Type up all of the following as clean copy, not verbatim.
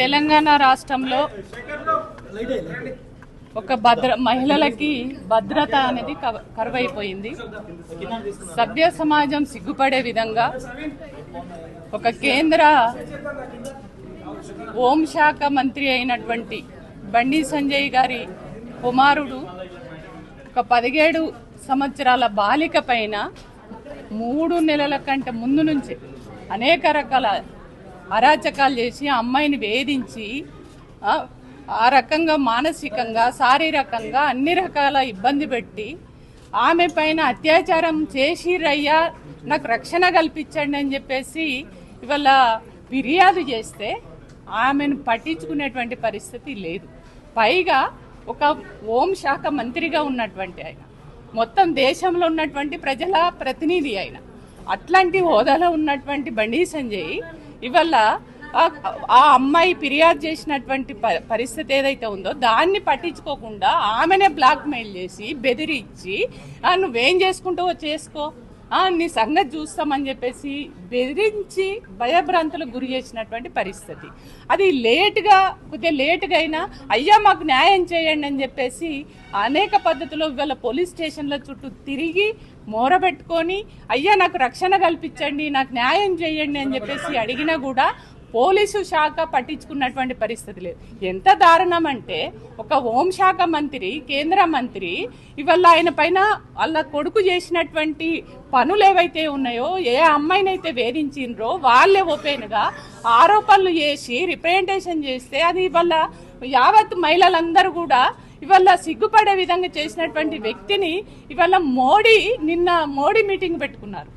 తెలంగాణ రాష్ట్రంలో ఒక మహిళలకి భద్రత అనేది కరువైపోయింది. సభ్య సమాజం సిగ్గుపడే విధంగా ఒక కేంద్ర హోంశాఖ మంత్రి అయినటువంటి బండి సంజయ్ గారి కుమారుడు ఒక 17 సంవత్సరాల బాలిక పైన 3 నెలల కంటే ముందు నుంచి అనేక రకాల అరాచకాలు చేసి ఆ అమ్మాయిని వేధించి ఆ రకంగా మానసికంగా శారీరకంగా అన్ని రకాల ఇబ్బంది పెట్టి ఆమె పైన అత్యాచారం చేసిరయ్యా నాకు రక్షణ కల్పించండి అని చెప్పేసి ఇవాళ ఫిర్యాదు చేస్తే ఆమెను పట్టించుకునేటువంటి పరిస్థితి లేదు. పైగా ఒక హోంశాఖ మంత్రిగా ఉన్నటువంటి ఆయన, మొత్తం దేశంలో ఉన్నటువంటి ప్రజల ప్రతినిధి ఆయన, అట్లాంటి హోదాలో ఉన్నటువంటి బండి సంజయ్ ఇవాళ ఆ అమ్మాయి ఫిర్యాదు చేసినటువంటి పరిస్థితి ఏదైతే ఉందో దాన్ని పట్టించుకోకుండా ఆమెనే బ్లాక్ మెయిల్ చేసి బెదిరించి నువ్వేం చేసుకుంటావో చేసుకో, నీ సంగతి చూస్తామని చెప్పేసి బెదిరించి భయభ్రాంతులకు గురి చేసినటువంటి పరిస్థితి. అది కొద్దిగా లేటుగా అయినా అయ్యా మాకు న్యాయం చేయండి అని చెప్పేసి అనేక పద్ధతుల్లో ఇవాళ పోలీస్ స్టేషన్ల చుట్టూ తిరిగి మోరబెట్టుకొని అయ్యా నాకు రక్షణ కల్పించండి, నాకు న్యాయం చేయండి అని చెప్పేసి అడిగినా కూడా పోలీసు శాఖ పట్టించుకున్నటువంటి పరిస్థితి లేదు. ఎంత దారుణం అంటే ఒక హోంశాఖ మంత్రి, కేంద్ర మంత్రి ఇవాళ ఆయన పైన వాళ్ళ కొడుకు చేసినటువంటి పనులు ఏవైతే ఉన్నాయో, ఏ అమ్మాయినైతే వేధించిండ్రో వాళ్ళే ఓపెన్గా ఆరోపణలు చేసి రిప్రజెంటేషన్ చేస్తే అది ఇవాళ యావత్ మహిళలందరూ కూడా ఇవాళ సిగ్గుపడే విధంగా చేసినటువంటి వ్యక్తిని ఇవాళ నిన్న మోడీ మీటింగ్ పెట్టుకున్నారు.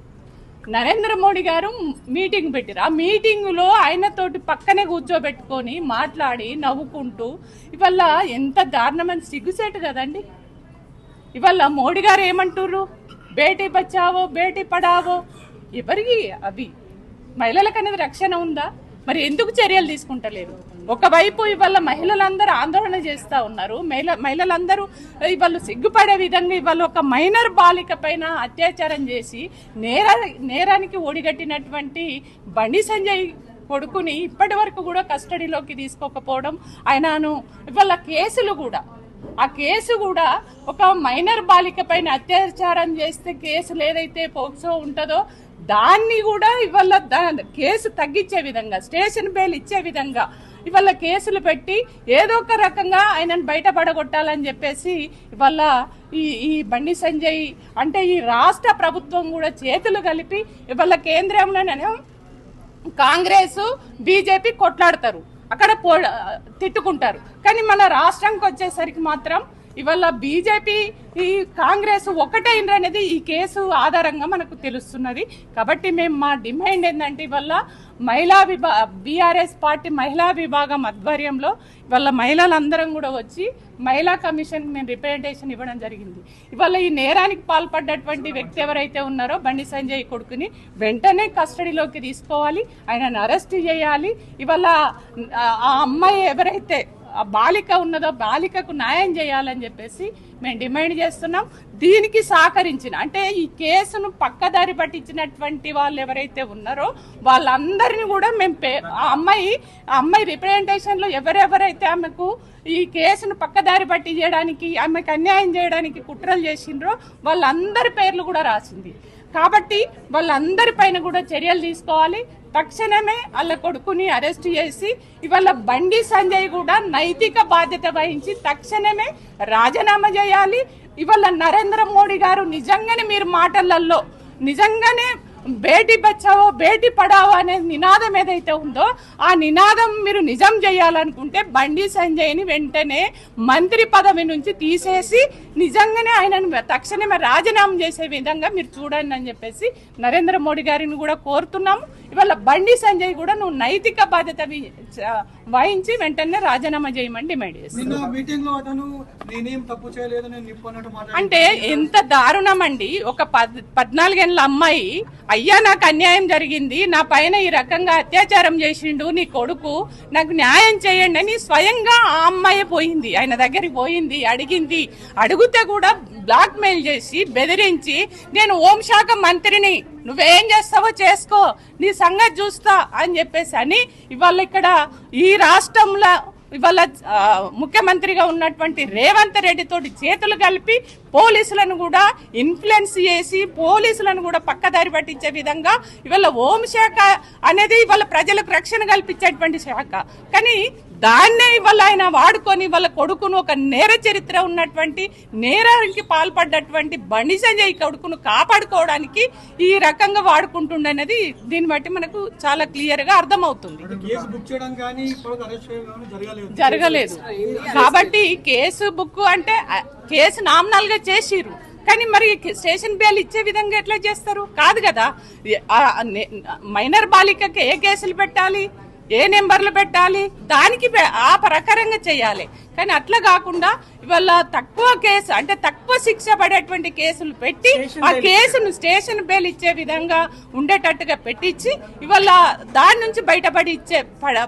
నరేంద్ర మోడీ గారు మీటింగ్ పెట్టారు. ఆ మీటింగులో ఆయనతోటి పక్కనే కూర్చోబెట్టుకొని మాట్లాడి నవ్వుకుంటూ ఇవాళ ఎంత దారుణమైన సిగ్గుసేటు కదండి. ఇవాళ మోడీ గారు ఏమంటారు, బేటీ బచావో బేటీ పడావో, ఎవరికి అవి మహిళలకు అనేది రక్షణ ఉందా? మరి ఎందుకు చర్యలు తీసుకుంటలేరు? ఒకవైపు ఇవాళ మహిళలందరూ ఆందోళన చేస్తూ ఉన్నారు, మహిళలందరూ ఇవాళ సిగ్గుపడే విధంగా ఇవాళ ఒక మైనర్ బాలిక పైన అత్యాచారం చేసి నేరానికి ఒడిగట్టినటువంటి బండి సంజయ్ కొడుకుని ఇప్పటి వరకు కూడా కస్టడీలోకి తీసుకోకపోవడం, ఆయనను ఇవాళ ఆ కేసు కూడా ఒక మైనర్ బాలిక పైన అత్యాచారం చేస్తే కేసులు ఏదైతే పోక్సో ఉంటుందో దాన్ని కూడా ఇవాళ కేసు తగ్గించే విధంగా, స్టేషన్ బెయిల్ ఇచ్చే విధంగా ఇవాళ కేసులు పెట్టి ఏదో ఒక రకంగా ఆయనను బయటపడగొట్టాలని చెప్పేసి ఇవాళ ఈ బండి సంజయ్ అంటే ఈ రాష్ట్ర ప్రభుత్వం కూడా చేతులు కలిపి ఇవాళ కేంద్రంలోనే కాంగ్రెస్ బీజేపీ కొట్లాడతారు, అక్కడ తిట్టుకుంటారు. కానీ మన రాష్ట్రానికి వచ్చేసరికి మాత్రం ఇవాళ బీజేపీ ఈ కాంగ్రెస్ ఒకటైనది ఈ కేసు ఆధారంగా మనకు తెలుస్తున్నది. కాబట్టి మేము మా డిమాండ్ ఏంటంటే ఇవాళ బీఆర్ఎస్ పార్టీ మహిళా విభాగం ఆధ్వర్యంలో ఇవాళ మహిళలందరం కూడా వచ్చి మహిళా కమిషన్ మేము రిప్రజెంటేషన్ ఇవ్వడం జరిగింది. ఇవాళ ఈ నేరానికి పాల్పడ్డటువంటి వ్యక్తి ఎవరైతే ఉన్నారో బండి సంజయ్ కొడుకుని వెంటనే కస్టడీలోకి తీసుకోవాలి, ఆయనను అరెస్ట్ చేయాలి. ఇవాళ ఆ అమ్మాయి ఎవరైతే ఆ బాలిక ఉన్నదో బాలికకు న్యాయం చేయాలని చెప్పేసి మేము డిమాండ్ చేస్తున్నాం. దీనికి సహకరించిన అంటే ఈ కేసును పక్కదారి పట్టించినటువంటి వాళ్ళు ఎవరైతే ఉన్నారో వాళ్ళందరినీ కూడా మేము ఆ అమ్మాయి రిప్రజెంటేషన్లో ఎవరెవరైతే ఆమెకు ఈ కేసును పక్కదారి పట్టి చేయడానికి, ఆమెకు అన్యాయం చేయడానికి కుట్రలు చేసిండ్రో వాళ్ళందరి పేర్లు కూడా రాసింది. కాబట్టి వాళ్ళందరిపైన కూడా చర్యలు తీసుకోవాలి. తక్షణమే వాళ్ళ కొడుకుని అరెస్ట్ చేసి ఇవాళ బండి సంజయ్ కూడా నైతిక బాధ్యత వహించి తక్షణమే రాజీనామా చేయాలి. ఇవాళ నరేంద్ర మోడీ గారు నిజంగానే మీరు మాటలలో నిజంగానే బేటీ బచావో బేటీ పడావో అనే నినాదం ఏదైతే ఉందో ఆ నినాదం మీరు నిజం చేయాలనుకుంటే బండి సంజయ్ని వెంటనే మంత్రి పదవి నుంచి తీసేసి నిజంగానే ఆయనను తక్షణమే రాజీనామా చేసే విధంగా మీరు చూడండి అని చెప్పేసి నరేంద్ర మోడీ గారిని కూడా కోరుతున్నాము. ఇవాళ బండి సంజయ్ కూడా నువ్వు నైతిక బాధ్యత వహించి వెంటనే రాజీనామా చేయమని డిమాండ్ చేస్తున్నాను. అంటే ఎంత దారుణం అండి. ఒక 14 ఏళ్ల అమ్మాయి అయ్యా నాకు అన్యాయం జరిగింది, నా పైన ఈ రకంగా అత్యాచారం చేసిండు నీ కొడుకు, నాకు న్యాయం చేయండి అని స్వయంగా ఆ అమ్మాయి పోయింది, ఆయన దగ్గరికి పోయింది, అడిగింది. అడిగితే కూడా బ్లాక్ మెయిల్ చేసి బెదిరించి నేను హోంశాఖ మంత్రిని, నువ్వేం చేస్తావో చేసుకో, నీ సంగతి చూస్తా అని చెప్పేసి అని ఇవాళ ఇక్కడ ఈ రాష్ట్రంలో ఇవాళ ముఖ్యమంత్రిగా ఉన్నటువంటి రేవంత్ రెడ్డి తోటి చేతులు కలిపి పోలీసులను కూడా ఇన్ఫ్లుయెన్స్ చేసి పోలీసులను కూడా పక్కదారి పట్టించే విధంగా ఇవాళ హోంశాఖ అనేది ఇవాళ ప్రజలకు రక్షణ కల్పించేటువంటి శాఖ, కానీ దాన్నే ఇవాళ ఆయన వాడుకొని వాళ్ళ కొడుకును ఒక నేర చరిత్ర ఉన్నటువంటి నేరానికి పాల్పడ్డటువంటి బండి సంజయ్ కొడుకును కాపాడుకోవడానికి ఈ రకంగా వాడుకుంటుండనేది దీన్ని బట్టి మనకు చాలా క్లియర్ గా అర్థమవుతుంది. జరగలేదు కాబట్టి కేసు బుక్ అంటే కేసు నామినల్ గా చేసిర్రు, కానీ మరి స్టేషన్ బెయిల్ ఇచ్చే విధంగా ఎట్లా చేస్తారు? కాదు కదా. మైనర్ బాలికకి ఏ కేసులు పెట్టాలి, ఏ నెంబర్లు పెట్టాలి, దానికి ఆ ప్రకారంగా చేయాలి. కానీ అట్లా కాకుండా ఇవాళ తక్కువ కేసు అంటే తక్కువ శిక్ష పడేటువంటి కేసులు పెట్టి ఆ కేసును స్టేషన్ బెయిల్ ఇచ్చే విధంగా ఉండేటట్టుగా పెట్టించి ఇవాళ దాని నుంచి బయటపడి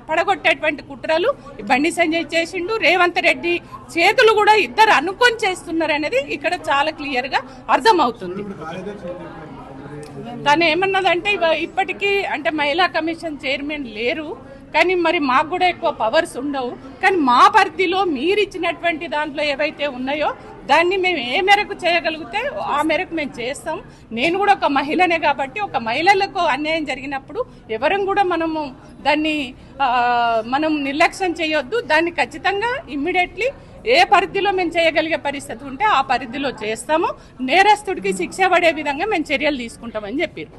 పడగొట్టేటువంటి కుట్రలు బండి సంజయ్ చేసిండు. రేవంత్ రెడ్డి చేతులు కూడా ఇద్దరు అనుకొని చేస్తున్నారు అనేది ఇక్కడ చాలా క్లియర్ గా అర్థమవుతుంది. తను ఏమన్నదంటే ఇప్పటికీ అంటే మహిళా కమిషన్ చైర్మన్ లేరు, కానీ మరి మాకు కూడా ఎక్కువ పవర్స్ ఉండవు, కానీ మా పరిధిలో మీరు ఇచ్చినటువంటి దాంట్లో ఏవైతే ఉన్నాయో దాన్ని మేము ఏ మేరకు చేయగలిగితే ఆ మేరకు మేము చేస్తాం. నేను కూడా ఒక మహిళనే కాబట్టి ఒక మహిళలకు అన్యాయం జరిగినప్పుడు ఎవరం కూడా మనము దాన్ని మనం నిర్లక్ష్యం చేయొద్దు. దాన్ని ఖచ్చితంగా ఇమ్మీడియట్లీ ఏ పరిధిలో మేము చేయగలిగే పరిస్థితి ఉంటే ఆ పరిధిలో చేస్తాము. నేరస్తుడికి శిక్ష పడే విధంగా మేము చర్యలు తీసుకుంటామని చెప్పారు.